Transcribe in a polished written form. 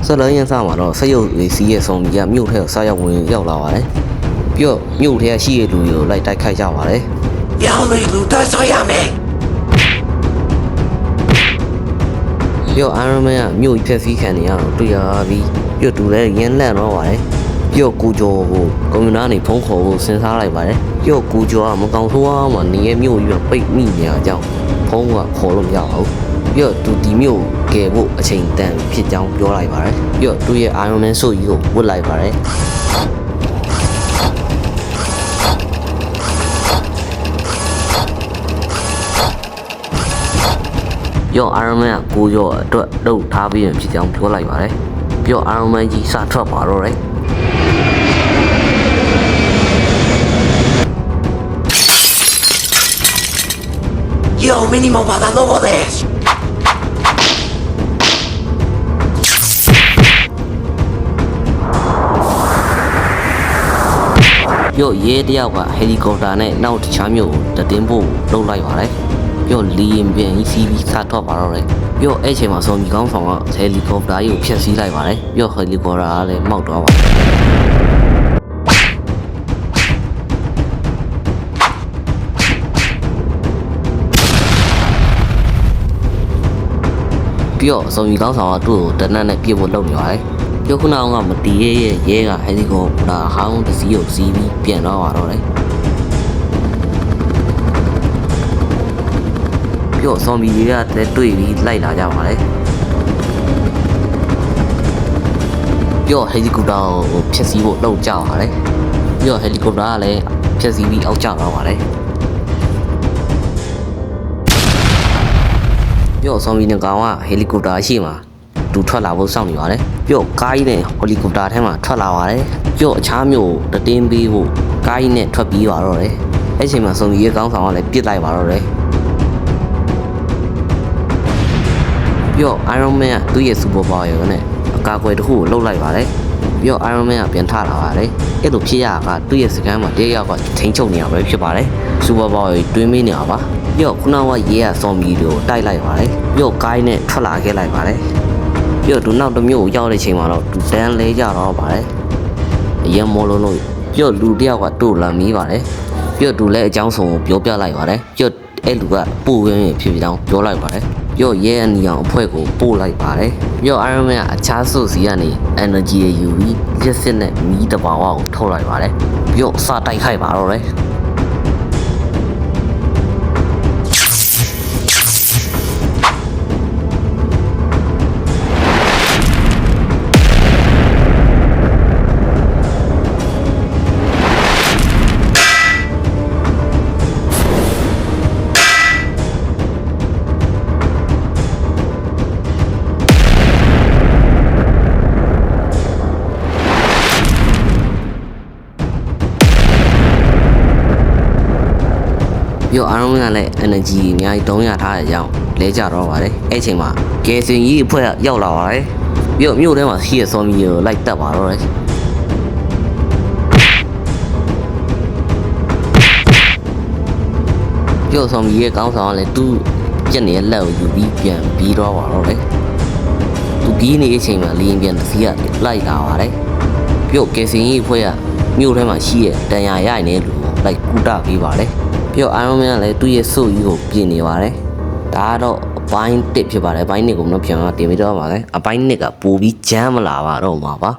ဆက်လက်ရင်စားမှာတော့ဆက်ရုပ်လေးစီးရဲ့ဆောင်ကြီးကမြို့ထဲကိုစားရောက်ဝင်ရောက်လာပါတယ်ပြီးတော့မြို့ထဲရှိတဲ့လူတွေကိုလိုက်တိုက်ခိုက်ကြပါတယ်ပြောင်းလို့လူတော့ဆောရမယ်ပြီးတော့ Iron Man ကမြို့ကြီးဖျက်ဆီးခံနေရတော့တွေ့ရပြီးပြီးတော့သူလည်းရင်းလန့်တော့ပါတယ်ပြီးတော့ကိုကျော်ကိုကွန်ပျူတာနေဖုန်းခေါ်ဖို့စဉ်းစားလိုက်ပါတယ်ပြီးတော့ကိုကျော်ကမကောင်ဆိုးအောင်မှနေရဲ့မြို့ကြီးကပိတ်မိနေကြကြောင်းဖုန်းကခေါ်လို့မရဘူးပြီးတော့သူဒီမြို့ကယ်ဖို့အချိန်တန်ဖြစ်ကြောင်းပြောလိုက်ပါတယ်ပြီးတော့သူ့ရဲ့ Iron Man ဆိုကြီးကိုဝတ်လိုက်ပါတယ်ပြော Iron Man ကကိုကျော်အတွက်တုတ်ထားပြီးရင်ဖြစ်ကြောင်းပြောလိုက်ပါတယ်ပြော Iron Man ကြီးစထွက်ပါတော့တယ်Yo, mínimo para no poder. ပြောရဲတယောက်ကဟယ်လီကော်ပတာနဲ့နောက်တခြားမျိုးကိုတင်းဖို့လှုပ်လိုက်ပါတယ်ပြောလီရင်ပြန်စီးပြီးစထွက်ပါတော့တယ်ပြောအဲ့ချိန်မှာဇွန်ဘီကောင်းဆောင်ကဟယ်လီကော်ပတာကြီးကိုဖျက်ဆီးလိုက်ပါတယ်ပြောဟယ်လီကော်ပတာကလည်းမောက်သွားပါတယ်ပြီးတော့ဇွန်ဘီကောင်းဆောင်ကသူ့ကိုတနက်နဲ့ပြစ်ဖို့လုပ်နေပါတယ်ပြောခုနကမတီးရဲ့ရဲကဟယ်လီကော်ပတာဟောင်းတစ်စီးကိုစီးပြီးပြန်တော့ပါတော့တယ်ပြောဇွန်ဘီတွေကလည်းတွေ့ပြီးလိုက်လာကြပါတယ်ပြောဟယ်လီကော်ပတာကိုဖျက်ဆီးဖို့လုပ်ကြပါတယ်ပြောဟယ်လီကော်ပတာကလည်းဖျက်ဆီးပြီးအောက်ကျသွားပါတယ်ပြောဇွန်ဘီနဲ့ကောင်ကဟယ်လီကော်ပတာရှိမှာသူထွက်လာဖို့စောင့်နေပါတယ်ပြောကားကြီးနဲ့ဟယ်လီကော်ပတာထဲမှာထွက်လာပါတယ်ပြောအခြားမျိုးတတင်းပေးဖို့ကားကြီးနဲ့ထွက်ပြီးပါတော့တယ်အဲ့ချိန်မှာဇွန်ဘီရဲ့ကောင်းဆောင်ကလည်းပြစ်လိုက်ပါတော့တယ်ပြော Iron Man ကသူ့ရဲ့ super power ရောနဲ့အကာအကွယ်တစ်ခုကိုလှုပ်လိုက်ပါတယ်ပြော Iron Man ကပြန်ထလာပါတယ်အဲ့လိုဖြစ်ရတာကသူ့ရဲ့စကန်မှာတယောက်ကထိန်းချုပ်နေရပဲဖြစ်ပါတယ် super power တွင်းမင်းနေတာပါပြောခုနကရဲကဇွန်ဘီတွေကိုတိုက်လိုက်ပါတယ်ပြောကားနဲ့ထွက်လာခဲ့လိုက်ပါတယ်ပြောသူနောက်တစ်မျိုးကိုရောက်တဲ့ချိန်မှာတော့သူတန်းလဲကြတော့ပါတယ်အရင်မောလုံးလို့ပြောလူတယောက်ကတို့လာမီးပါတယ်ပြောသူလည်းအကြောင်းစုံကိုပြောပြလိုက်ပါတယ်ပြောအဲ့လူကပို့ရင်းဖြစ်ပြီးတော့ပြောလိုက်ပါတယ်ပြောရဲအနီအောင်အဖွဲကိုပို့လိုက်ပါတယ်ပြော Iron Man ကအခြားစုစီကနေ energy ရယူပြီးလက်စစ်နဲ့မီးတဘာဝကိုထုတ်လိုက်ပါတယ်ပြောစတိုက်ခိုက်ပါတော့တယ်ပြော Iron Man ကလည်း energy အများကြီး300ထားတဲ့အကြောင်းလဲကြတော့ပါတယ်အဲ့ချိန်မှာကယ်ဆင်ကြီးအဖွဲ့ရောက်လာပါတယ်ပြောမြို့ထဲမှာရှိတဲ့ဇွန်ဘီကိုလိုက်တက်ပါတော့တယ်ပြောဇွန်ဘီရဲ့ကောင်းဆောင်ကလည်းသူ့ကျက်နေတဲ့လက်ကိုယူပြီးပြန်ပြီးတော့ပါတော့တယ်သူပြီးနေတဲ့အချိန်မှာလီရင်ပြန်တစ်စီးကလိုက်လာပါတယ်ပြောကယ်ဆင်ကြီးအဖွဲ့ကမြို့ထဲမှာရှိတဲ့တန်ရာရိုက်နေတဲ့လူကိုလိုက်ကူတာပေးပါတယ်ပြော Iron Man ကလည်းသူ့ရဲ့စုပ်ကြီးကိုပြင်နေပါတယ်ဒါကတော့အပိုင်း1ဖြစ်ပါတယ်အပိုင်း2ကိုမနှောပြန်တင်ပြီးတော့ပါလေအပိုင်း2ကပိုပြီးဂျမ်းမလာပါတော့မှာပါ